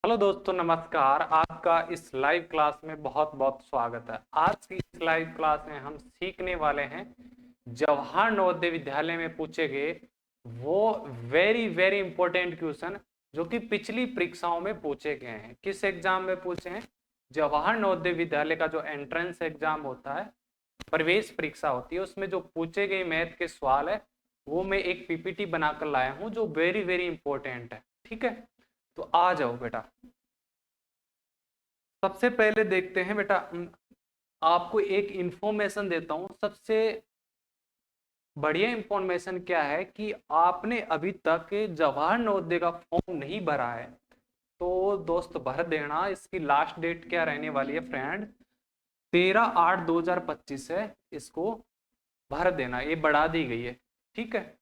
Hello दोस्तों, नमस्कार। आपका इस लाइव क्लास में बहुत बहुत स्वागत है। आज की इस लाइव क्लास में हम सीखने वाले हैं जवाहर नवोदय विद्यालय में पूछे गए वो वेरी वेरी इंपॉर्टेंट क्वेश्चन जो कि पिछली परीक्षाओं में पूछे गए हैं। किस एग्जाम में पूछे हैं? जवाहर नवोदय विद्यालय का जो एंट्रेंस एग्जाम होता है, प्रवेश परीक्षा होती है, उसमें जो पूछे गए मैथ के सवाल है वो मैं एक पीपीटी बनाकर लाया हूं जो वेरी वेरी इंपॉर्टेंट है। ठीक है, तो आ जाओ बेटा। सबसे पहले देखते हैं बेटा, आपको एक इंफॉर्मेशन देता हूं। सबसे बढ़िया इंफॉर्मेशन क्या है कि आपने अभी तक जवाहर नवोदय का फॉर्म नहीं भरा है तो दोस्त भर देना। इसकी लास्ट डेट क्या रहने वाली है फ्रेंड? 13/8/2025 है। इसको भर देना, ये बढ़ा दी गई है। ठीक है,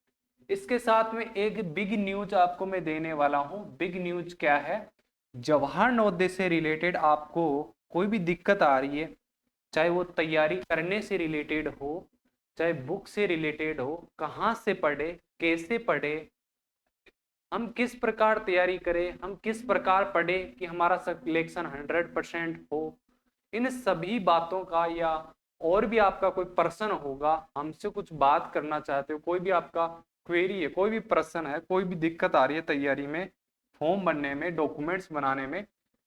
इसके साथ में एक बिग न्यूज आपको मैं देने वाला हूं। बिग न्यूज क्या है? जवाहर नवोदय से रिलेटेड आपको कोई भी दिक्कत आ रही है, चाहे वो तैयारी करने से रिलेटेड हो, चाहे बुक से रिलेटेड हो, कहाँ से पढ़े, कैसे पढ़े, हम किस प्रकार तैयारी करें, हम किस प्रकार पढ़े कि हमारा सिलेक्शन 100% हो, इन सभी बातों का, या और भी आपका कोई प्रश्न होगा, हमसे कुछ बात करना चाहते हो, कोई भी आपका क्वेरी है, कोई भी प्रश्न है, कोई भी दिक्कत आ रही है तैयारी में, फॉर्म भरने में, डॉक्यूमेंट्स बनाने में,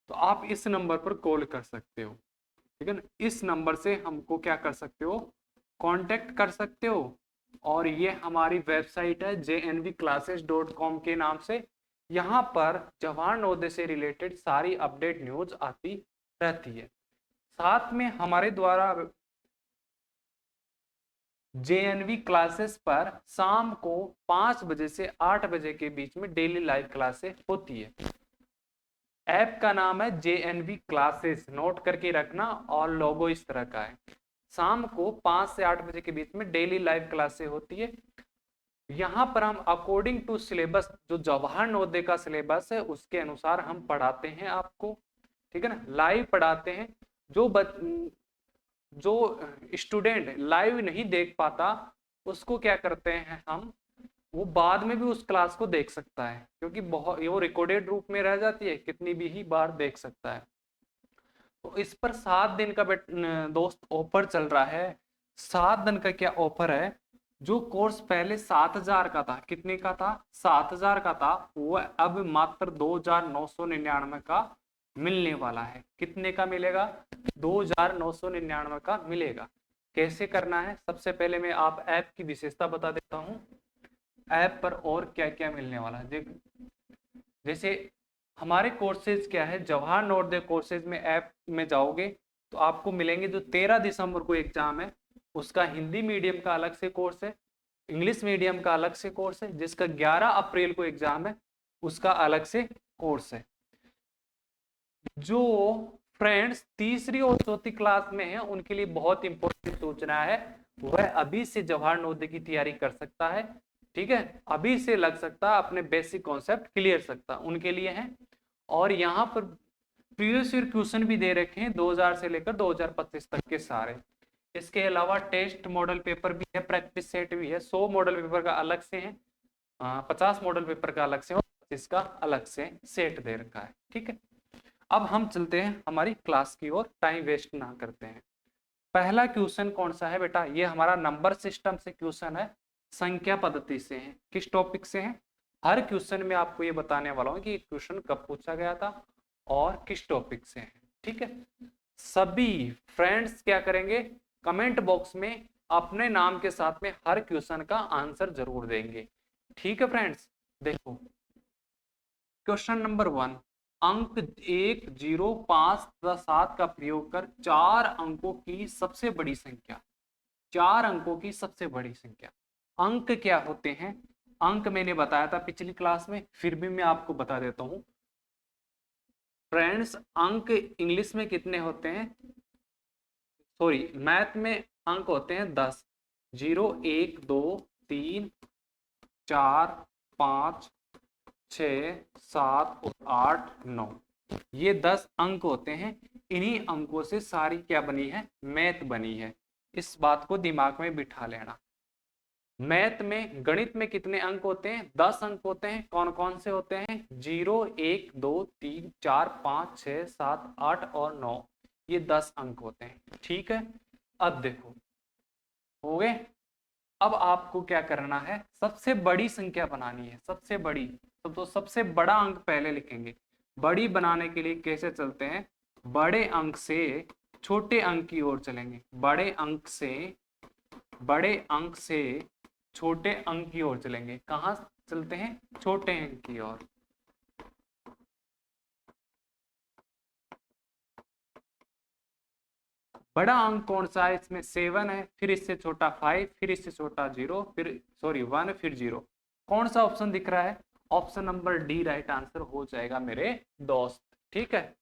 तो आप इस नंबर पर कॉल कर सकते हो। ठीक है ना, इस नंबर से हमको क्या कर सकते हो? कांटेक्ट कर सकते हो। और ये हमारी वेबसाइट है jnvclasses.com के नाम से। यहाँ पर जवाहर नवोदय से रिलेटेड सारी अपडेट न्यूज आती रहती है। साथ में हमारे द्वारा जेएनवी क्लासेस पर शाम को 5 बजे से 8 बजे के बीच में डेली लाइव क्लासेस होती है। ऐप का नाम है जेएनवी क्लासेस, नोट करके रखना, और लोगो इस तरह का है। शाम को 5 से 8 बजे के बीच में डेली लाइव क्लासेस होती है। यहाँ पर हम अकॉर्डिंग टू सिलेबस, जो जवाहर नवोदय का सिलेबस है उसके अनुसार हम पढ़ाते हैं आपको। ठीक है ना, लाइव पढ़ाते हैं। जो जो स्टूडेंट लाइव नहीं देख पाता उसको क्या करते हैं हम, वो बाद में भी उस क्लास को देख सकता है, क्योंकि बहुत वो रिकॉर्डेड रूप में रह जाती है, कितनी भी ही बार देख सकता है। तो इस पर 7 दिन का दोस्त ऑफर चल रहा है। 7 दिन का क्या ऑफर है? जो कोर्स पहले 7,000 का था, कितने का था? 7,000 का था, वो अब मात्र 2,999 का मिलने वाला है। कितने का मिलेगा? 2,999 का मिलेगा। कैसे करना है? सबसे पहले मैं आप ऐप की विशेषता बता देता हूँ। ऐप पर और क्या क्या मिलने वाला है देख। जैसे हमारे कोर्सेज क्या है, जवाहर नवोदय कोर्सेज में ऐप में जाओगे तो आपको मिलेंगे, जो 13 दिसंबर को एग्जाम है उसका हिंदी मीडियम का अलग से कोर्स है, इंग्लिश मीडियम का अलग से कोर्स है, जिसका 11 अप्रैल को एग्जाम है उसका अलग से कोर्स है। जो फ्रेंड्स तीसरी और चौथी क्लास में है उनके लिए बहुत इंपॉर्टेंट सूचना है, वह अभी से जवाहर नवोदय की तैयारी कर सकता है। ठीक है, अभी से लग सकता है, अपने बेसिक कॉन्सेप्ट क्लियर सकता उनके लिए है। और यहाँ पर प्रीवियस ईयर क्वेश्चन भी दे रखे हैं 2000 से लेकर 2025 तक के सारे। इसके अलावा टेस्ट मॉडल पेपर भी है, प्रैक्टिस सेट भी है। 100 मॉडल पेपर का अलग से है, 50 मॉडल पेपर का अलग से, और 25 का अलग से सेट दे रखा है। ठीक है, अब हम चलते हैं हमारी क्लास की ओर, टाइम वेस्ट ना करते हैं। पहला क्वेश्चन कौन सा है बेटा? ये हमारा नंबर सिस्टम से क्वेश्चन है, संख्या पद्धति से है। किस टॉपिक से है? हर क्वेश्चन में आपको ये बताने वाला हूं कि क्वेश्चन कब पूछा गया था और किस टॉपिक से है। ठीक है, सभी फ्रेंड्स क्या करेंगे, कमेंट बॉक्स में अपने नाम के साथ में हर क्वेश्चन का आंसर जरूर देंगे। ठीक है फ्रेंड्स, देखो क्वेश्चन नंबर 1। अंक 1, 0, 5 तथा 7 का प्रयोग कर 4 अंकों की सबसे बड़ी संख्या, 4 अंकों की सबसे बड़ी संख्या। अंक क्या होते हैं? अंक मैंने बताया था पिछली क्लास में, फिर भी मैं आपको बता देता हूं फ्रेंड्स। अंक इंग्लिश में कितने होते हैं, सॉरी मैथ में अंक होते हैं 10। 0, 1, 2, 3, 4, 5, 6, 7 और 8, 9, ये 10 अंक होते हैं। इन्हीं अंकों से सारी क्या बनी है? मैथ बनी है। इस बात को दिमाग में बिठा लेना। मैथ में, गणित में कितने अंक होते हैं? 10 अंक होते हैं। कौन कौन से होते हैं? 0, 1, 2, 3, 4, 5, 6, 7, 8 और 9, ये 10 अंक होते हैं। ठीक है, अब देखो हो गए। अब आपको क्या करना है, सबसे बड़ी संख्या बनानी है, सबसे बड़ी। तो सबसे बड़ा अंक पहले लिखेंगे। बड़ी बनाने के लिए कैसे चलते हैं? बड़े अंक से छोटे अंक की ओर चलेंगे, बड़े अंक से छोटे अंक की ओर चलेंगे। कहां चलते हैं? छोटे अंक की ओर। बड़ा अंक कौन सा है? इसमें 7 है, फिर इससे छोटा 5, फिर इससे छोटा 0, फिर सॉरी 1, फिर 0। कौन सा ऑप्शन दिख रहा है? Option number D right answer हो जाएगा मेरे दोस्त। ठीक है,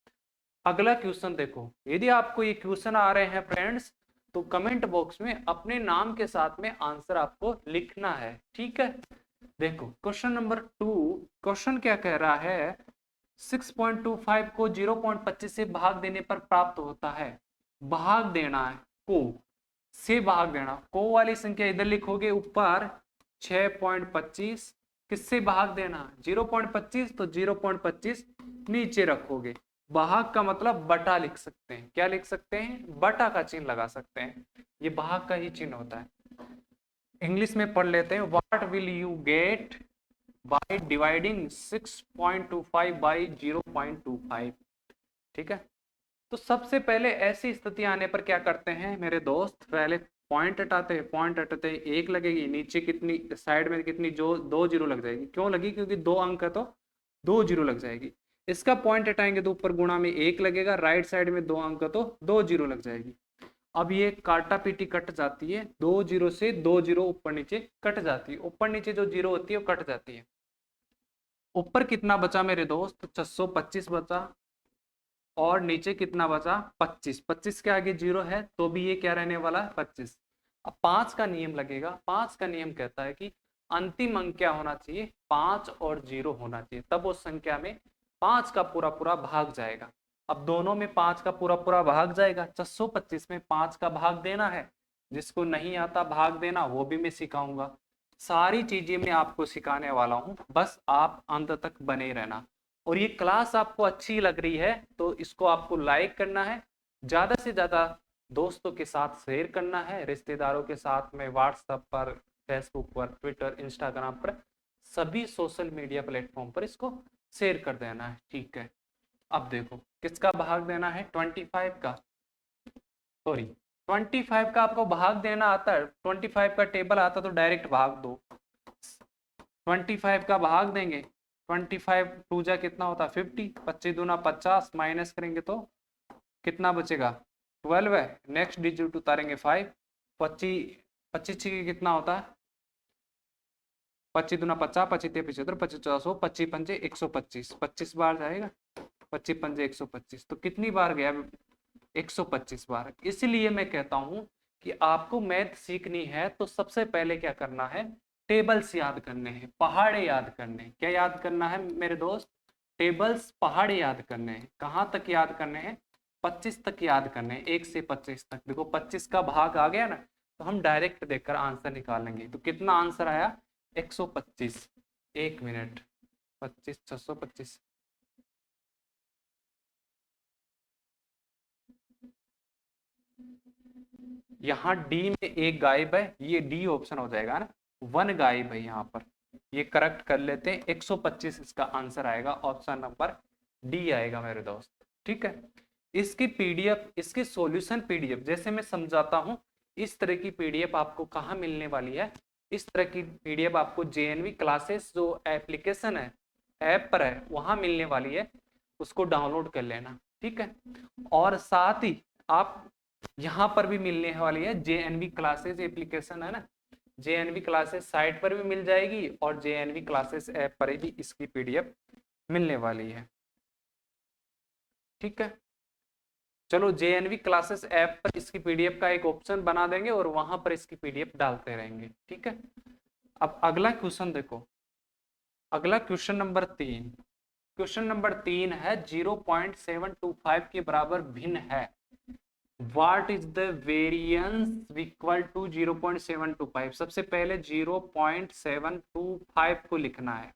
अगला क्वेश्चन देखो। यदि आपको ये क्वेश्चन आ रहे हैं फ्रेंड्स, तो कमेंट बॉक्स में अपने नाम के साथ में आंसर आपको लिखना है। ठीक है, देखो क्वेश्चन नंबर 2। क्वेश्चन क्या कह रहा है? 6.25 को 0.25 से भाग देने पर प्राप्त होता है। भाग देना है, को से भाग देना। को वाली संख्या इधर लिखोगे ऊपर 6.25, किससे भाग देना? 0.25, तो 0.25 नीचे रखोगे। भाग का मतलब बटा लिख सकते हैं। क्या लिख सकते हैं? बटा का चिन्ह लगा सकते हैं। ये भाग का ही चिन्ह होता है। इंग्लिश में पढ़ लेते हैं। What will you get by dividing 6.25 by 0.25? ठीक है, तो सबसे पहले ऐसी स्थिति आने पर क्या करते हैं मेरे दोस्त? पहले पॉइंट हटाते हैं, पॉइंट हटाते हैं, एक लगेगी, नीचे कितनी, साइड में कितनी, जो 2 जीरो लग जाएगी। क्यों लगी? क्योंकि 2 अंक है तो 2 जीरो लग जाएगी। इसका पॉइंट हटाएंगे तो ऊपर गुणा में 1 लगेगा, राइट साइड में 2 अंक है तो 2 जीरो लग जाएगी। अब ये काटा पीटी कट जाती है, 2 जीरो से 2 जीरो ऊपर नीचे कट जाती है, ऊपर नीचे जो जीरो होती है वो कट जाती है। ऊपर कितना बचा मेरे दोस्त? 625 बचा, और नीचे कितना बचा? 25। 25 के आगे जीरो है तो भी ये क्या रहने वाला है? 25। अब 5 का नियम लगेगा। 5 का नियम कहता है कि अंतिम अंक क्या होना चाहिए? 5 और 0 होना चाहिए, तब उस संख्या में 5 का पूरा पूरा भाग जाएगा। अब दोनों में 5 का पूरा पूरा भाग जाएगा। 625 में 5 का भाग देना है। जिसको नहीं आता भाग देना वो भी मैं सिखाऊंगा। सारी चीजें मैं आपको सिखाने वाला हूँ, बस आप अंत तक बने रहना। और ये क्लास आपको अच्छी लग रही है तो इसको आपको लाइक करना है, ज्यादा से ज्यादा दोस्तों के साथ शेयर करना है, रिश्तेदारों के साथ में, व्हाट्सएप पर, फेसबुक पर, ट्विटर, इंस्टाग्राम पर, सभी सोशल मीडिया प्लेटफॉर्म पर इसको शेयर कर देना है। ठीक है, अब देखो किसका भाग देना है? 25 का, सॉरी 25 का आपको भाग देना आता है। 25 का टेबल आता तो डायरेक्ट भाग दो। 25 का भाग देंगे, 25 टू जा कितना होता है? 50, 25 दूना 50, माइनस करेंगे तो कितना बचेगा? 12 है। नेक्स्ट डिजिट उतारेंगे 5, 25, 25 कितना होता है? 25 दूना 50, 25 75, 25 400, 25 पंजे 125, 25 बार जाएगा। 25 पंजे 125, तो कितनी बार गया? 125 बार। इसलिए मैं कहता हूं कि आपको मैथ सीखनी है तो सबसे पहले क्या करना है? टेबल्स याद करने हैं, पहाड़े याद करने हैं। क्या याद करना है मेरे दोस्त? टेबल्स, पहाड़े याद करने हैं। कहां तक याद करने हैं? 25 तक याद करने हैं, 1 से 25 तक। देखो 25 का भाग आ गया ना, तो हम डायरेक्ट देखकर आंसर निकालेंगे। तो कितना आंसर आया? 125। 1 मिनट, 25, 625। यहाँ डी में एक गायब है, ये डी ऑप्शन हो जाएगा ना, 1 गायब है यहाँ पर। ये करेक्ट कर लेते हैं, 125 इसका आंसर आएगा, ऑप्शन नंबर डी आएगा मेरे दोस्त। ठीक है, इसकी पीडीएफ, इसकी सॉल्यूशन पीडीएफ जैसे मैं समझाता हूँ, इस तरह की पीडीएफ आपको कहाँ मिलने वाली है? इस तरह की पीडीएफ आपको जेएनवी क्लासेस जो एप्लीकेशन है, ऐप पर है, वहां मिलने वाली है। उसको डाउनलोड कर लेना। ठीक है, और साथ ही आप यहाँ पर भी मिलने वाली है, जेएनवी क्लासेस एप्लीकेशन है ना, जेएनवी क्लासेस साइट पर भी मिल जाएगी और जेएनवी क्लासेस ऐप पर भी इसकी पीडीएफ मिलने वाली है। ठीक है, चलो जेएनवी क्लासेस ऐप पर इसकी पीडीएफ का एक ऑप्शन बना देंगे और वहां पर इसकी पीडीएफ डालते रहेंगे। ठीक है, अब अगला क्वेश्चन देखो। अगला क्वेश्चन नंबर 3। क्वेश्चन नंबर 3 है 0.725 के बराबर भिन्न है। What is the variance equal to 0.725। सबसे पहले 0.725 को लिखना है।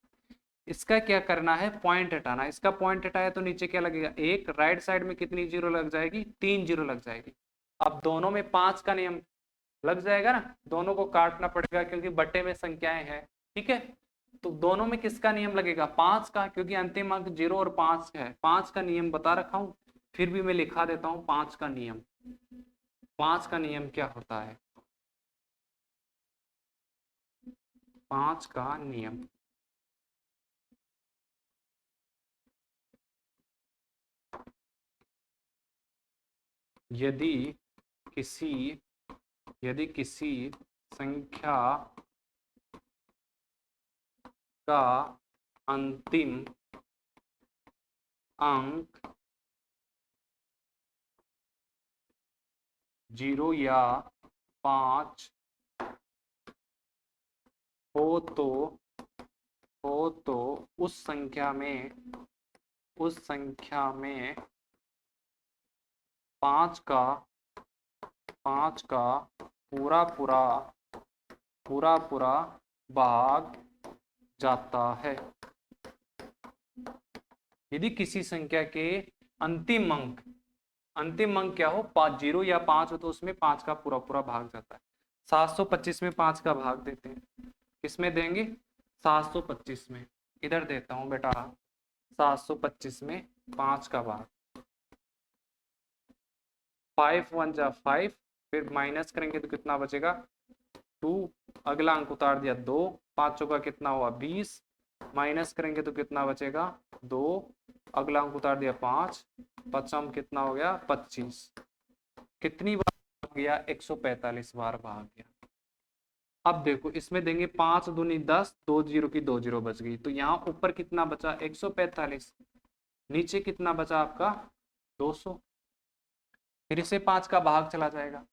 इसका क्या करना है, पॉइंट हटाना। इसका पॉइंट हटाया तो नीचे क्या लगेगा, एक। राइट साइड में कितनी जीरो लग जाएगी, 3 जीरो लग जाएगी। अब दोनों में 5 का नियम लग जाएगा ना, दोनों को काटना पड़ेगा क्योंकि बट्टे में संख्याएं हैं, ठीक है। तो दोनों में किसका नियम लगेगा, 5 का, क्योंकि अंतिम अंक 0 और 5 है। 5 का नियम बता रखा हूं, फिर भी मैं लिखा देता हूं 5 का नियम। 5 का नियम क्या होता है, 5 का नियम, यदि किसी संख्या का अंतिम अंक 0 या 5 हो तो उस संख्या में 5 का पूरा पूरा भाग जाता है। यदि किसी संख्या के अंतिम अंक क्या हो, 5 0 या 5 हो तो उसमें 5 का पूरा भाग जाता है। 725 में 5 का भाग देते हैं, किसमें देंगे, 725 में। इधर देता हूं बेटा, 725 में 5 का भाग, 5 1 जा 5, फिर माइनस करेंगे तो कितना बचेगा, 2। अगला अंक उतार दिया 2, 5 का कितना हुआ 20, माइनस करेंगे तो कितना बचेगा 2। अगला अंक उतार दिया 5, पचम कितना हो गया 25। कितनी बार भाग गया, 145 बार भाग गया। अब देखो इसमें देंगे 5 दूनी 10, 2 जीरो की 2 जीरो बच गई, तो यहाँ ऊपर कितना बचा 145, नीचे कितना बचा आपका 200। फिर इसे 5 का भाग चला जाएगा,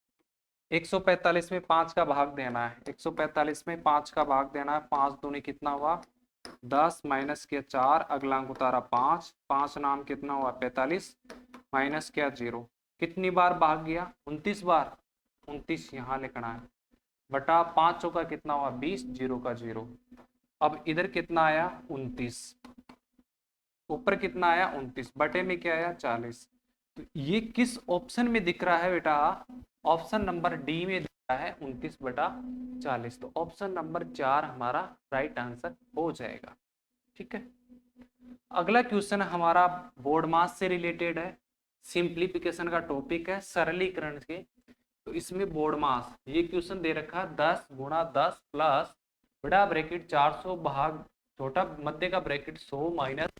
145 में 5 का भाग देना है, 145 में 5 का भाग देना है। 5 दूनी कितना हुआ 10, माइनस किया 4, अगला अंक उतारा 5, 5 नाम कितना हुआ 45, माइनस किया 0। कितनी बार भाग गया, 29 बार। 29 यहाँ लिखना है, बटा 5 चौका कितना हुआ 20, 0 का 0। अब इधर कितना आया 29, ऊपर कितना आया 29, बटे में क्या आया 40। तो ये किस ऑप्शन में दिख रहा है बेटा, ऑप्शन नंबर डी में दिख रहा है 29/40। तो ऑप्शन नंबर 4 हमारा राइट आंसर हो जाएगा, ठीक है। अगला क्वेश्चन हमारा बोर्ड मास से रिलेटेड है, सिंप्लीफिकेशन का टॉपिक है, सरलीकरण के। तो इसमें बोर्ड मास, ये क्वेश्चन दे रखा है 10 गुणा 10 प्लस बड़ा ब्रैकेट 400 भाग छोटा मध्य का bracket 100 minus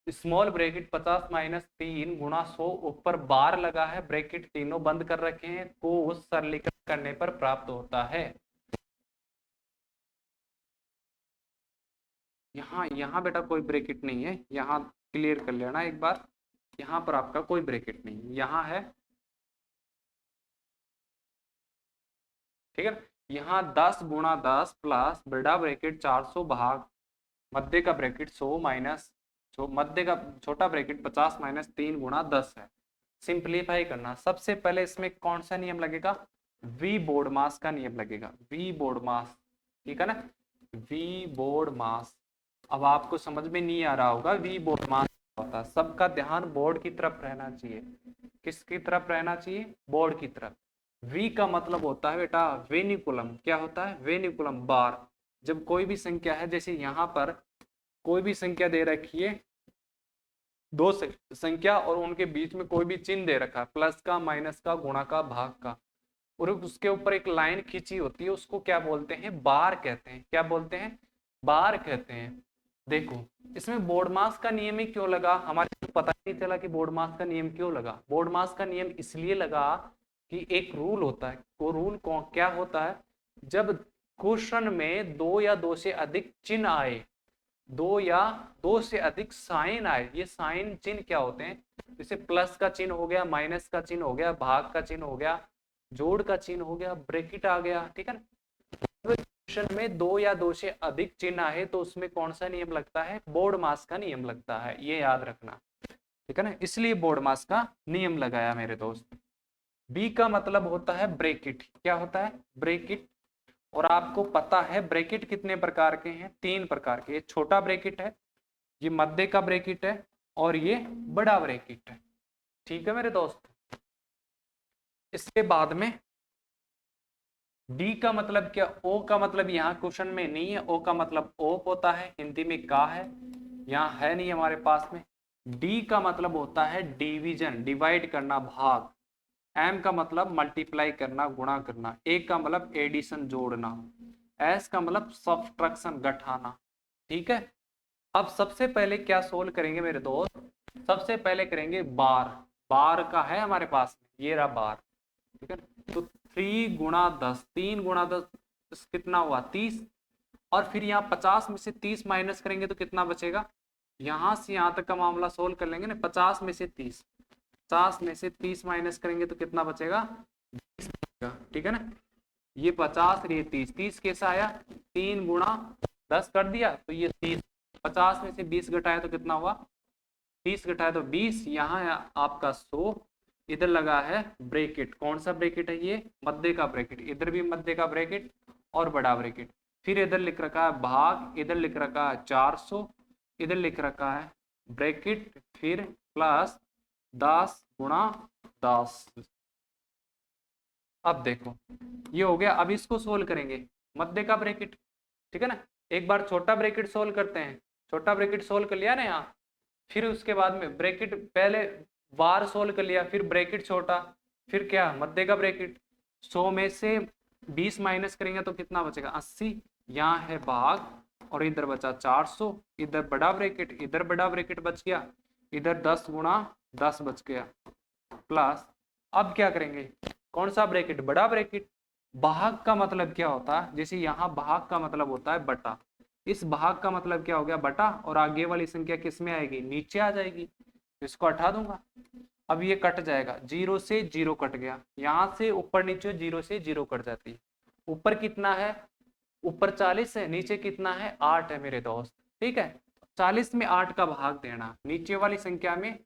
small bracket 50 minus 3 गुणा 100, ऊपर बार लगा है, ब्रैकेट तीनों बंद कर रखे हैं, को सरलीकरण करने पर प्राप्त होता है। यहाँ बेटा कोई ब्रैकेट नहीं है, यहाँ क्लियर कर लेना एक बार, यहाँ पर आपका कोई ब्रैकेट नहीं, यहाँ है, ठीक है। यहाँ 10 गुणा 10 प्लस बड़ा ब्रैकेट 400 भाग मध्य का ब्रैकेट 100 माइनस मध्य का छोटा ब्रैकेट 50 माइनस 3 गुणा 10 है। सिंप्लीफाई करना, सबसे पहले इसमें कौन सा नियम लगेगा, वी बोर्ड मास का नियम लगेगा, वी बोर्ड मास, ठीक है ना, वी बोर्ड मास। अब आपको समझ में नहीं आ रहा होगा वी बोर्ड मास होता है, सबका ध्यान बोर्ड की तरफ रहना चाहिए। किसकी तरफ रहना चाहिए, बोर्ड की तरफ। वी का मतलब होता है बेटा वेनिकुलम, क्या होता है वेनिकुलम, बार। जब कोई भी संख्या है, जैसे यहाँ पर कोई भी संख्या दे रखी है, दो संख्या और उनके बीच में कोई भी चिन्ह दे रखा है, प्लस का, माइनस का, गुणा का, भाग का, और उसके ऊपर एक लाइन खींची होती है, उसको क्या बोलते हैं, बार कहते हैं। क्या बोलते हैं, बार कहते हैं। देखो इसमें बोर्ड मास का नियम ही क्यों लगा, हमारे पता नहीं चला कि बोर्ड मास का नियम क्यों लगा। बोर्ड मास का नियम इसलिए लगा कि एक रूल होता है, वो रूल क्या होता है, जब क्वेश्चन में 2 या 2 से अधिक चिन्ह आए, 2 या 2 से अधिक साइन आए, ये साइन चिन्ह क्या होते हैं, जैसे प्लस का चिन्ह हो गया, माइनस का चिन्ह हो गया, भाग का चिन्ह हो गया, जोड़ का चिन्ह हो गया, ब्रैकेट आ गया, ठीक है ना। क्वेश्चन में 2 या 2 से अधिक चिन्ह आए तो उसमें कौन सा नियम लगता है, बोर्ड मास का नियम लगता है, ये याद रखना। ठीक है ना, इसलिए बोर्ड मास का नियम लगाया मेरे दोस्त। बी का मतलब होता है ब्रैकेट। क्या होता है? ब्रैकेट। और आपको पता है ब्रैकेट कितने प्रकार के हैं? 3 प्रकार के। ये छोटा ब्रैकेट है, ये मध्य का ब्रैकेट है, और ये बड़ा ब्रैकेट है। ठीक है मेरे दोस्त। इसके बाद में डी का मतलब क्या? ओ का मतलब यहाँ क्वेश्चन में नहीं है। ओ का मतलब ओप होता है, हिंदी में का है, यहाँ है नहीं हमारे पास में। डी का मतलब होता है डिवीजन, डिवाइड करना, भाग। एम का मतलब मल्टीप्लाई करना, गुणा करना। ए का मतलब एडिशन, जोड़ना। एस का मतलब सब्ट्रैक्शन, घटाना। ठीक है। अब सबसे पहले क्या सोल्व करेंगे मेरे दोस्त? सबसे पहले करेंगे बार। बार का है हमारे पास, ये रहा बार। ठीक है। तो 3 गुणा 10, 3 गुणा 10 कितना हुआ? 30। और फिर यहाँ 50 में से 30 माइनस करेंगे तो कितना बचेगा? यहां से यहां तक का मामला सोल्व कर लेंगे ना। 50 में से 30, 50 में से 30 माइनस करेंगे तो कितना बचेगा? 20 बचेगा। ठीक है ना। ये 50 और ये 30, 30 कैसा आया? 3 गुणा 10 कर दिया तो ये 30। 50 में से 20 घटाया तो कितना हुआ? 30 घटाया तो 20। यहाँ है आपका 100। इधर लगा है ब्रैकेट। कौन सा ब्रैकेट है? ये मध्य का ब्रैकेट। इधर भी मध्य का ब्रैकेट और बड़ा ब्रैकेट। फिर इधर लिख रखा है भाग, इधर लिख रखा है 400, इधर लिख रखा है ब्रैकेट, फिर प्लस 10 गुणा 10। अब देखो ये हो गया। अब इसको सोल्व करेंगे, मध्य का ब्रैकेट। ठीक है ना। एक बार छोटा ब्रैकेट सोल्व करते हैं। छोटा ब्रैकेट सोल्व कर लिया ना यहाँ, फिर उसके बाद में ब्रैकेट, पहले बार सोल्व कर लिया, फिर ब्रैकेट छोटा, फिर क्या? मध्य का ब्रैकेट। 100 में से 20 माइनस करेंगे तो कितना बचेगा? 80। यहाँ है भाग और इधर बचा 400। इधर बड़ा ब्रैकेट, इधर बड़ा ब्रैकेट बच गया, इधर 10 गुणा 10 बच गया, प्लस। अब क्या करेंगे? कौन सा ब्रैकेट? बड़ा ब्रैकेट। भाग का मतलब क्या होता है? जैसे यहाँ भाग का मतलब होता है बटा। इस भाग का मतलब क्या हो गया? बटा। और आगे वाली संख्या किस में आएगी? नीचे आ जाएगी। इसको हटा दूंगा। अब ये कट जाएगा, 0 से 0 कट गया। यहां से ऊपर नीचे 0 से 0 कट जाती है। ऊपर कितना है? ऊपर 40 है, नीचे कितना है? 8 है मेरे दोस्त। ठीक है। 40 में 8 का भाग देना, नीचे वाली संख्या में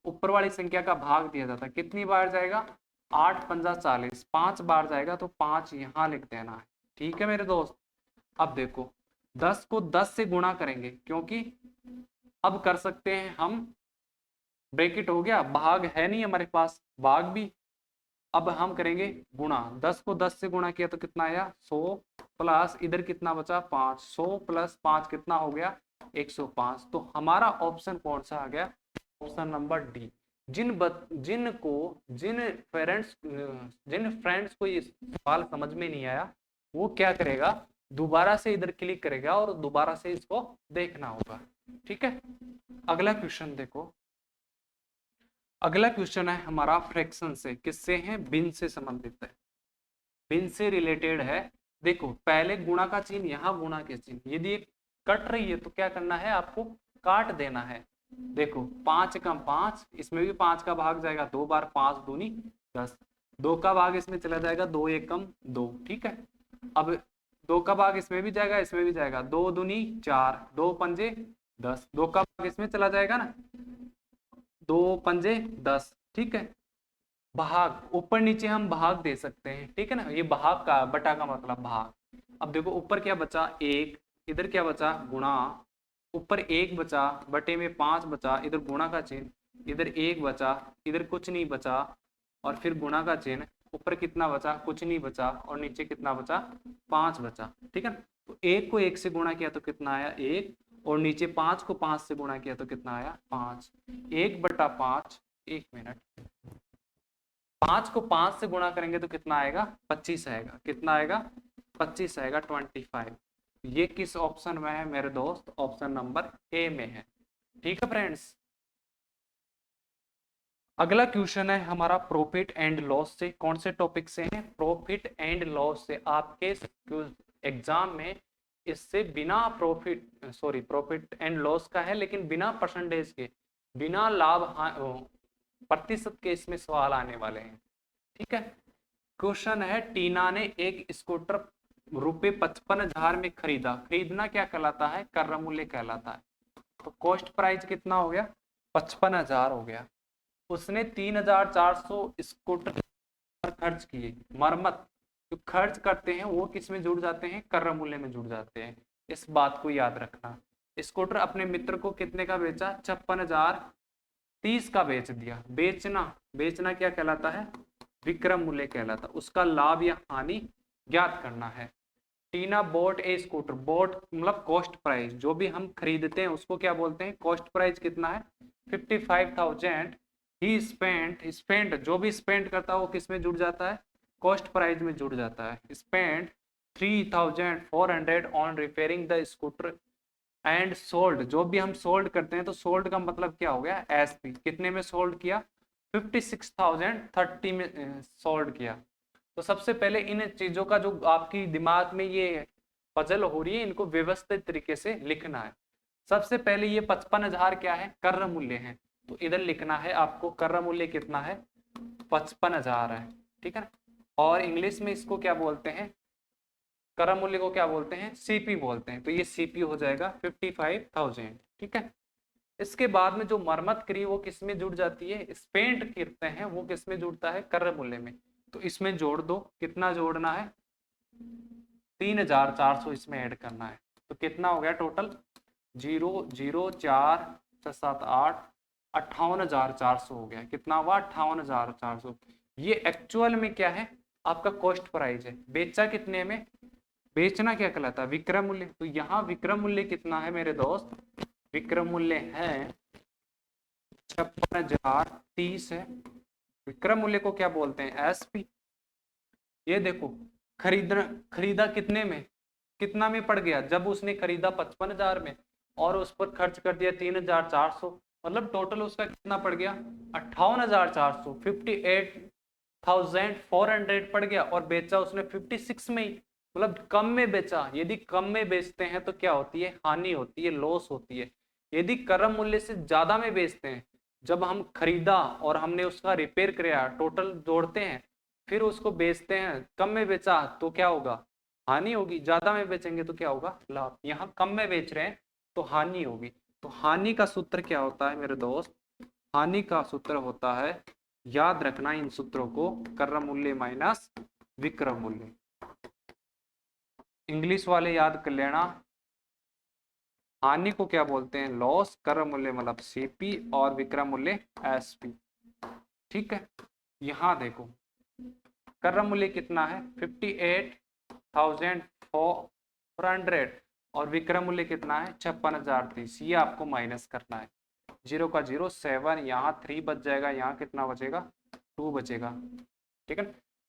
ऊपर वाली संख्या का भाग दिया जाता है। कितनी बार जाएगा? 8 पंजा 40, 5 बार जाएगा तो 5 यहाँ लिख देना है। ठीक है मेरे दोस्त। अब देखो 10 को 10 से गुणा करेंगे, क्योंकि अब कर सकते हैं हम। ब्रैकेट हो गया, भाग है नहीं हमारे पास, भाग भी। अब हम करेंगे गुणा। 10 को 10 से गुणा किया तो कितना आया? 100, प्लस इधर कितना बचा? 5। 100 प्लस 5 कितना हो गया? 105। तो हमारा ऑप्शन कौन सा आ गया? Option number D. जिन फ्रेंड्स को ये सवाल समझ में नहीं आया, वो क्या करेगा? दोबारा से इधर क्लिक करेगा और दोबारा से इसको देखना होगा। ठीक है। अगला क्वेश्चन देखो। अगला क्वेश्चन है हमारा फ्रैक्शन से। किससे है? भिन्न से संबंधित है, भिन्न से रिलेटेड है। देखो पहले गुणा का चिन्ह, यहाँ गुणा के चिन्ह। यदि कट रही है तो क्या करना है? आपको काट देना है। देखो 5 कम 5, इसमें भी 5 का भाग जाएगा 2 बार, 5 दूनी 10। 2 का भाग इसमें चला जाएगा, 2 1 कम 2। ठीक है। अब 2 का भाग इसमें भी जाएगा, इसमें भी जाएगा, 2 दूनी 4, 2 पंजे 10। 2 का भाग इसमें चला जाएगा ना, 2 पंजे 10। ठीक है। भाग, ऊपर नीचे हम भाग दे सकते हैं। ठीक है ना। ये भाग का, बटा का मतलब भाग। अब देखो ऊपर क्या बचा? 1। इधर क्या बचा? गुणा। ऊपर 1 बचा, बटे में 5 बचा, इधर गुणा का चिन्ह, इधर 1 बचा, इधर कुछ नहीं बचा, और फिर गुणा का चिन्ह। ऊपर कितना बचा? कुछ नहीं बचा, और नीचे कितना बचा? 5 बचा। ठीक है। तो 1 को 1 से गुणा किया तो कितना आया? 1। और नीचे 5 को 5 से गुणा किया तो कितना आया? 5। 1/5। 1 मिनट। 5 को 5 से गुणा करेंगे तो कितना आएगा? 25 आएगा। कितना आएगा? 25 आएगा, 25। ये किस ऑप्शन में है मेरे दोस्त? ऑप्शन नंबर ए में है। ठीक है फ्रेंड्स। अगला क्वेश्चन है हमारा प्रॉफिट एंड लॉस से। कौन से टॉपिक से है? प्रॉफिट एंड लॉस से। आपके एग्जाम में इससे बिना प्रॉफिट एंड लॉस का है, लेकिन बिना परसेंटेज के, बिना लाभ प्रतिशत के इसमें सवाल आने वाले हैं। ठीक है। क्वेश्चन है, टीना ने एक स्कूटर ₹55,000 में खरीदा। खरीदना क्या कहलाता है? क्रय मूल्य कहलाता है। तो कॉस्ट प्राइस कितना हो गया? 55,000 हो गया। उसने 3,400 स्कूटर खर्च किए। मरम्मत जो खर्च करते हैं वो किस में जुड़ जाते हैं, क्रय मूल्य में जुड़ जाते हैं। इस बात को याद रखना। स्कूटर अपने मित्र को कितने का बेचा, 56,030 का बेच दिया। बेचना, बेचना क्या कहलाता है, विक्रय मूल्य कहलाता है। उसका लाभ या हानि ज्ञात करना है। टीना बोट ए स्कूटर, बोट मतलब कॉस्ट प्राइस, जो भी हम खरीदते हैं उसको क्या बोलते हैं, कॉस्ट प्राइस कितना है 55,000। ही स्पेंट जो भी स्पेंड करता है वो किस में जुड़ जाता है, कॉस्ट प्राइस में जुड़ जाता है। Spend 3,400 on repairing the scooter and sold, जो भी हम सोल्ड करते हैं तो सोल्ड का मतलब क्या हो गया, एसपी, कितने में सोल्ड किया, 56,030 में सोल्ड किया। तो सबसे पहले इन चीजों का जो आपकी दिमाग में ये पजल हो रही है, इनको व्यवस्थित तरीके से लिखना है। सबसे पहले ये 55,000 क्या है, क्रय मूल्य है, तो इधर लिखना है आपको क्रय मूल्य कितना है, 55,000 है, ठीक है ना। और इंग्लिश में इसको क्या बोलते हैं, क्रय मूल्य को क्या बोलते हैं, सीपी बोलते हैं। तो ये सीपी हो जाएगा 55,000, ठीक है। इसके बाद में जो मरम्मत करी वो किस में जुड़ जाती है, स्पेंट करते हैं वो किस में जुड़ता है, क्रय मूल्य में। तो इसमें जोड़ दो, कितना जोड़ना है, 3,400 इसमें ऐड करना है। तो कितना हो गया टोटल, 0,0,4,7,8 58,400 हो गया। कितना हुआ, 58,400। ये एक्चुअल में क्या है, आपका कॉस्ट प्राइस है। बेचा कितने में, बेचना क्या कहलाता है, विक्रय मूल्य। तो यहाँ विक्रय मूल्य कितना है मेरे दोस्त, विक्रय मूल्य है 56,030 है। विक्रय मूल्य को क्या बोलते हैं, एसपी। ये देखो खरीदा कितने में, कितना में पड़ गया, जब उसने खरीदा 55,000 में और उस पर खर्च कर दिया 3,400, मतलब टोटल उसका कितना पड़ गया, 58,400, 58,400 पड़ गया। और बेचा उसने 56 में ही, मतलब कम में बेचा। यदि कम में बेचते हैं तो क्या होती है, हानि होती है, लॉस होती है। यदि क्रय मूल्य से ज्यादा में बेचते हैं, जब हम खरीदा और हमने उसका रिपेयर किया, टोटल जोड़ते हैं, फिर उसको बेचते हैं, कम में बेचा तो क्या होगा, हानि होगी। ज्यादा में बेचेंगे तो क्या होगा, लाभ। यहाँ कम में बेच रहे हैं तो हानि होगी। तो हानि का सूत्र क्या होता है मेरे दोस्त, हानि का सूत्र होता है, याद रखना इन सूत्रों को, क्रय मूल्य माइनस विक्रय मूल्य। इंग्लिश वाले याद कर लेना, हानि को क्या बोलते हैं, लॉस, क्रय मूल्य मतलब सीपी और विक्रय मूल्य एसपी, ठीक है। यहाँ देखो क्रय मूल्य कितना है 58,400 और विक्रय मूल्य कितना है 56,030। ये आपको माइनस करना है, 0 का 0 7, यहाँ 3 बच जाएगा, यहाँ कितना बचेगा 2 बचेगा, ठीक है।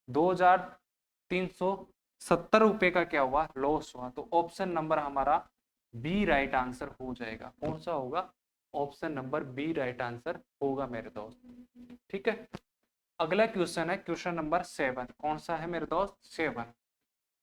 2,370 रुपए का क्या हुआ, लॉस हुआ। तो ऑप्शन नंबर हमारा बी राइट आंसर हो जाएगा। कौन सा होगा, option number B right answer होगा मेरे दोस्त, ठीक है। अगला क्वेश्चन है क्वेश्चन नंबर 7। कौन सा है मेरे दोस्त, 7।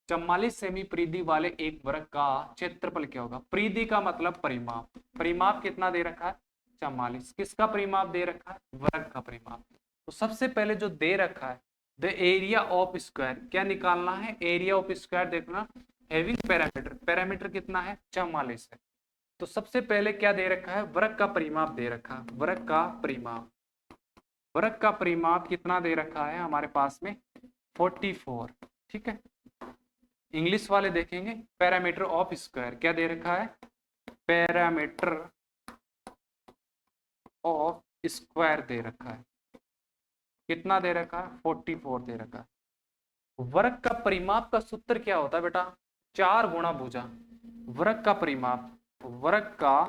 44 सेमी परिधि वाले एक वर्ग का क्षेत्रफल क्या होगा। परिधि का मतलब परिमाप, परिमाप कितना दे रखा है 44। किसका परिमाप दे रखा है, वर्ग का परिमाप। तो सबसे पहले जो दे रखा है द एरिया ऑफ स्क्वायर, क्या निकालना है, एरिया ऑफ स्क्वायर देखना, हैविंग पैरामीटर, पैरामीटर कितना है 44 है। तो सबसे पहले क्या दे रखा है, वर्ग का परिमाप दे रखा है, वर्ग का परिमाप। वर्ग का परिमाप कितना दे रखा है हमारे पास में 44, ठीक है। इंग्लिश वाले देखेंगे पैरामीटर ऑफ स्क्वायर, क्या दे रखा है, पैरामीटर ऑफ स्क्वायर दे रखा है, कितना दे रखा है 44 दे रखा है। वर्ग का परिमाप का सूत्र क्या होता है बेटा, 4 गुणा भुजा। वर्ग का परिमाप, वर्ग का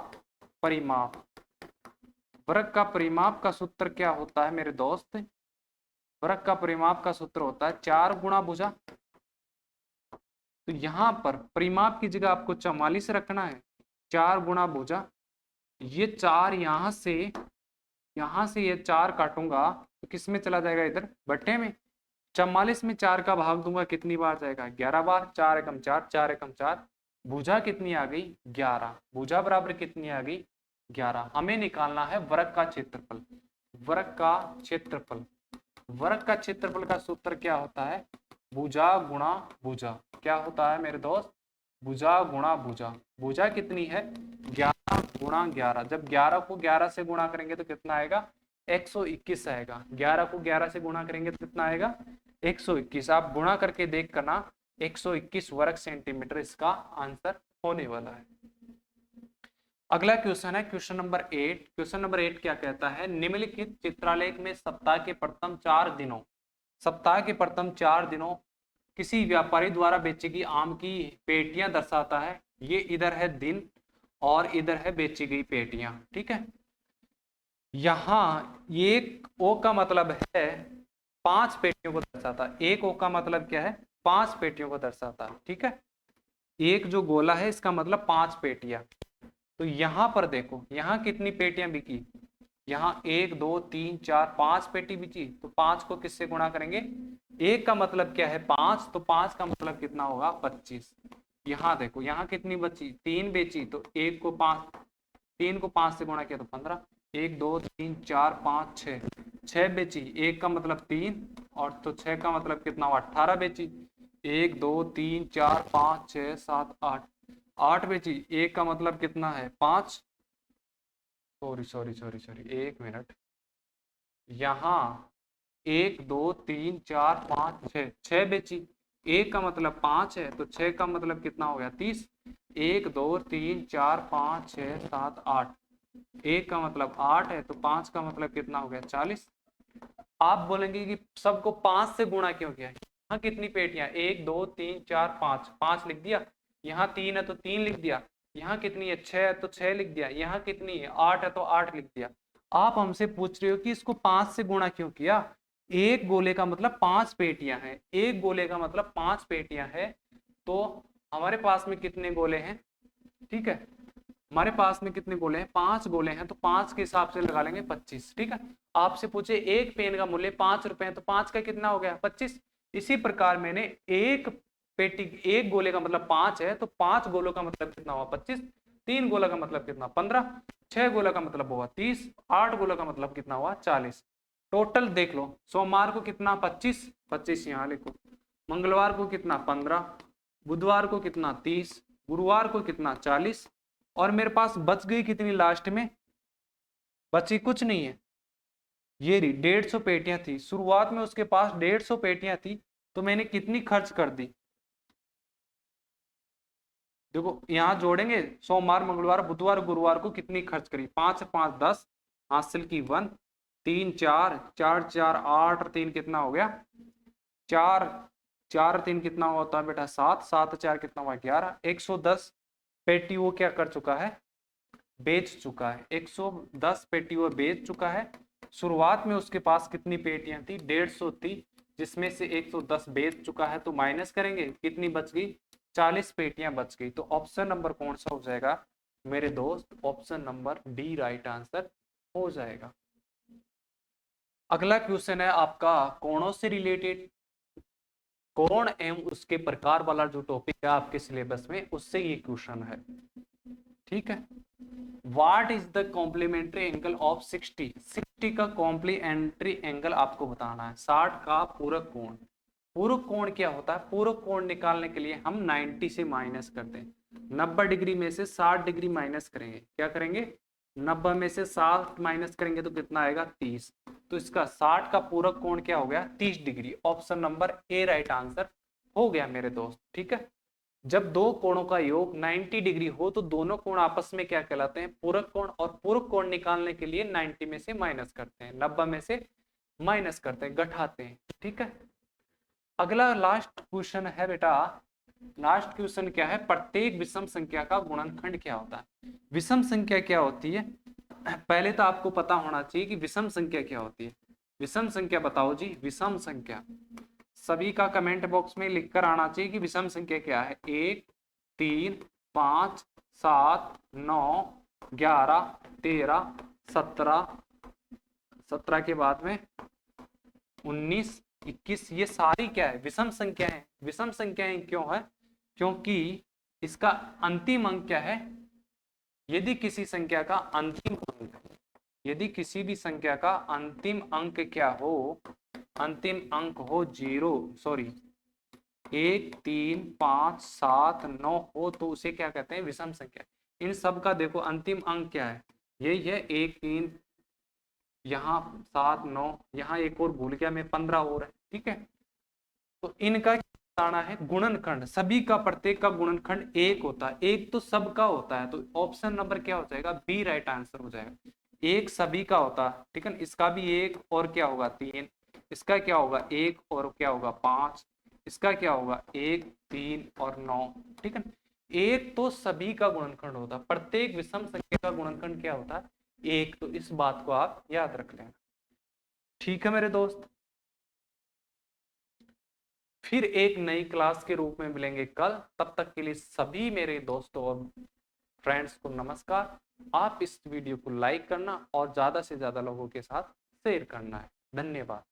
परिमाप, वर्ग का परिमाप का सूत्र क्या होता है मेरे दोस्त, वर्ग का परिमाप का सूत्र होता है 4 गुणा भुजा। तो यहां पर परिमाप की जगह आपको 44 रखना है, 4 गुणा भुजा। ये 4 यहां से ये 4 काटूंगा तो किस में चला जाएगा, इधर बट्टे में। 44 में 4 का भाग दूंगा कितनी बार जाएगा, 11 बार। 4 एकम 4, 4 एकम 4, भुजा कितनी आ गई 11, भुजा बराबर कितनी आ गई 11। हमें निकालना है वर्ग का क्षेत्रफल, वर्ग का क्षेत्रफल। वर्ग का क्षेत्रफल का सूत्र क्या होता है, भुजा गुणा भुजा। क्या होता है मेरे दोस्त, भुजा गुणा भुजा, भुजा कितनी है 11 गुणा 11, जब 11 को 11 से गुणा करेंगे तो कितना आएगा 121 आएगा, 11 को 11 से गुणा करेंगे तो कितना आएगा 121। आप गुणा करके देख करना 121 वर्ग सेंटीमीटर इसका आंसर होने वाला है। अगला क्वेश्चन है क्वेश्चन नंबर 8। क्वेश्चन नंबर 8 क्या कहता है, निम्नलिखित चित्रालेख में सप्ताह के प्रथम 4 दिनों किसी व्यापारी द्वारा बेची गई आम की पेटियां दर्शाता है। ये इधर है दिन और इधर है बेची गई पेटियां, ठीक है। यहाँ एक ओ का मतलब है 5 पेटियों को दर्शाता है, एक ओ का मतलब क्या है 5 पेटियों को दर्शाता है, ठीक है। एक जो गोला है इसका मतलब 5 पेटियां। तो यहां पर देखो यहाँ कितनी पेटियां बिकी, यहाँ 1 2 3 4 5 पेटी बिकी, तो 5 को किससे गुणा करेंगे, एक का मतलब क्या है 5, तो 5 का मतलब कितना होगा 25। यहाँ देखो यहाँ कितनी बची 3 बेची, तो 1 को 5, 3 को 5 से गुणा किया तो 15, 1 2 3 4 5 6 बेची, 1 का मतलब 3 और तो 6 का मतलब कितना हुआ 18 बेची, 1 2 3 4 5 6 7 8 बेची, 1 का मतलब कितना है 5, सॉरी 1 मिनट, यहाँ 1 2 3 4 5 6 बेची, 1 का मतलब 5 है तो 6 का मतलब कितना हो गया 30, 1 2 3 4 5 6 7 8, 1 का मतलब 8 है तो 5 का मतलब कितना हो गया 40। आप बोलेंगे कि सबको 5 से गुणा क्यों किया, यहाँ कितनी पेटियां 1 2 3 4 5, 5 लिख दिया, यहाँ 3 है तो 3 लिख दिया, यहाँ कितनी है 6 है तो 6 लिख दिया, यहाँ कितनी है 8 है तो 8 लिख दिया। आप हमसे पूछ रहे हो कि इसको 5 से गुणा क्यों किया, एक गोले का मतलब 5 पेटियां हैं, एक गोले का मतलब 5 पेटियां है, तो हमारे पास में कितने गोले हैं, ठीक है, हमारे पास में कितने गोले हैं 5 गोले हैं, तो 5 के हिसाब से लगा लेंगे 25, ठीक है। आपसे पूछे एक पेन का मूल्य 5 रुपए है तो 5 का कितना हो गया 25। इसी प्रकार मैंने एक पेटी, एक गोले का मतलब 5 है तो 5 गोलों का मतलब कितना हुआ 25, 3 गोला का मतलब कितना 15, 6 गोला का मतलब हुआ 30, 8 गोला का मतलब कितना हुआ 40। टोटल देख लो, सोमवार को कितना 25, 25 यहाँ लिखो, मंगलवार को कितना 15, बुधवार को कितना 30, गुरुवार को कितना 40, और मेरे पास बच गई कितनी लास्ट में, बची कुछ नहीं है, ये रही 150 पेटियां थी, शुरुआत में उसके पास 150 पेटियां थी, तो मैंने कितनी खर्च कर दी, देखो यहां जोड़ेंगे सोमवार मंगलवार बुधवार गुरुवार को कितनी खर्च करी, 5 5 10, हासिल की 1, 3 4 4 4 8 और 3 कितना हो गया 4, 4 3 कितना होता है बेटा 7, 7 4 कितना हुआ 11, 110 पेटी वो क्या कर चुका है बेच चुका है, 110 पेटी वो बेच चुका है। शुरुआत में उसके पास कितनी पेटियां थी 150 थी, जिसमें से 110 बेच चुका है, तो माइनस करेंगे कितनी बच गई 40 पेटियां बच गई। तो ऑप्शन नंबर कौन सा हो जाएगा मेरे दोस्त, option number D right answer हो जाएगा। अगला क्वेश्चन है आपका कोणों से रिलेटेड, कोण एवं उसके प्रकार वाला जो टॉपिक है आपके सिलेबस में उससे ये क्वेश्चन है, ठीक है। What is the complementary angle of 60, 60 का कॉम्प्लीमेंट्री एंगल आपको बताना है, 60 का पूरक कोण। पूरक कोण क्या होता है, पूरक कोण निकालने के लिए हम 90 से माइनस करते हैं, 90 डिग्री में से 60 डिग्री माइनस करेंगे, क्या करेंगे 90 में से 60 माइनस करेंगे तो कितना आएगा 30, तो इसका 60 का पूरक कोण क्या हो गया 30 degree. Option number A right answer हो गया मेरे दोस्त, ठीक है। जब दो कोणों का योग 90 डिग्री हो तो दोनों कोण आपस में क्या कहलाते हैं पूरक कोण, और पूरक कोण निकालने के लिए 90 में से माइनस करते हैं, 90 में से माइनस करते हैं, घटाते हैं, ठीक है। अगला लास्ट क्वेश्चन है बेटा, लास्ट क्वेश्चन क्या है, प्रत्येक विषम संख्या का गुणनखंड क्या होता है। विषम संख्या क्या होती है, पहले तो आपको पता होना चाहिए कि विषम संख्या क्या होती है। विषम संख्या बताओ जी, विषम संख्या सभी का कमेंट बॉक्स में लिखकर आना चाहिए कि विषम संख्या क्या है। 1 3 5 7 9 11 13 17, 17 के बाद में 19 21, ये सारी क्या है विषम संख्या है। विषम संख्याएं क्यों है, क्योंकि इसका अंतिम अंक क्या है, यदि किसी संख्या का अंतिम अंक, यदि किसी भी संख्या का अंतिम अंक क्या हो, अंतिम अंक हो 0, सॉरी 1 3 5 7 9 हो तो उसे क्या कहते हैं, विषम संख्या। इन सब का देखो अंतिम अंक क्या है, यही है 1 3, यहाँ 7 9, यहाँ एक और भूल गया मैं 15 और है, ठीक है। तो इनका क्या बताना है, गुणनखंड, सभी का प्रत्येक का गुणनखंड 1 होता है, एक तो सबका होता है, तो ऑप्शन नंबर क्या हो जाएगा, बी राइट आंसर हो जाएगा। एक सभी का होता है, ठीक है, इसका भी एक और क्या होगा 3, इसका क्या होगा 1 और क्या होगा 5, इसका क्या होगा 1 3 और 9, ठीक है। एक तो सभी का गुणनखंड होता है, प्रत्येक विषम संख्या का गुणनखंड क्या होता है, एक। तो इस बात को आप याद रख लेना, ठीक है मेरे दोस्त। फिर एक नई क्लास के रूप में मिलेंगे कल, तब तक के लिए सभी मेरे दोस्तों और फ्रेंड्स को नमस्कार। आप इस वीडियो को लाइक करना और ज्यादा से ज्यादा लोगों के साथ शेयर करना है। धन्यवाद।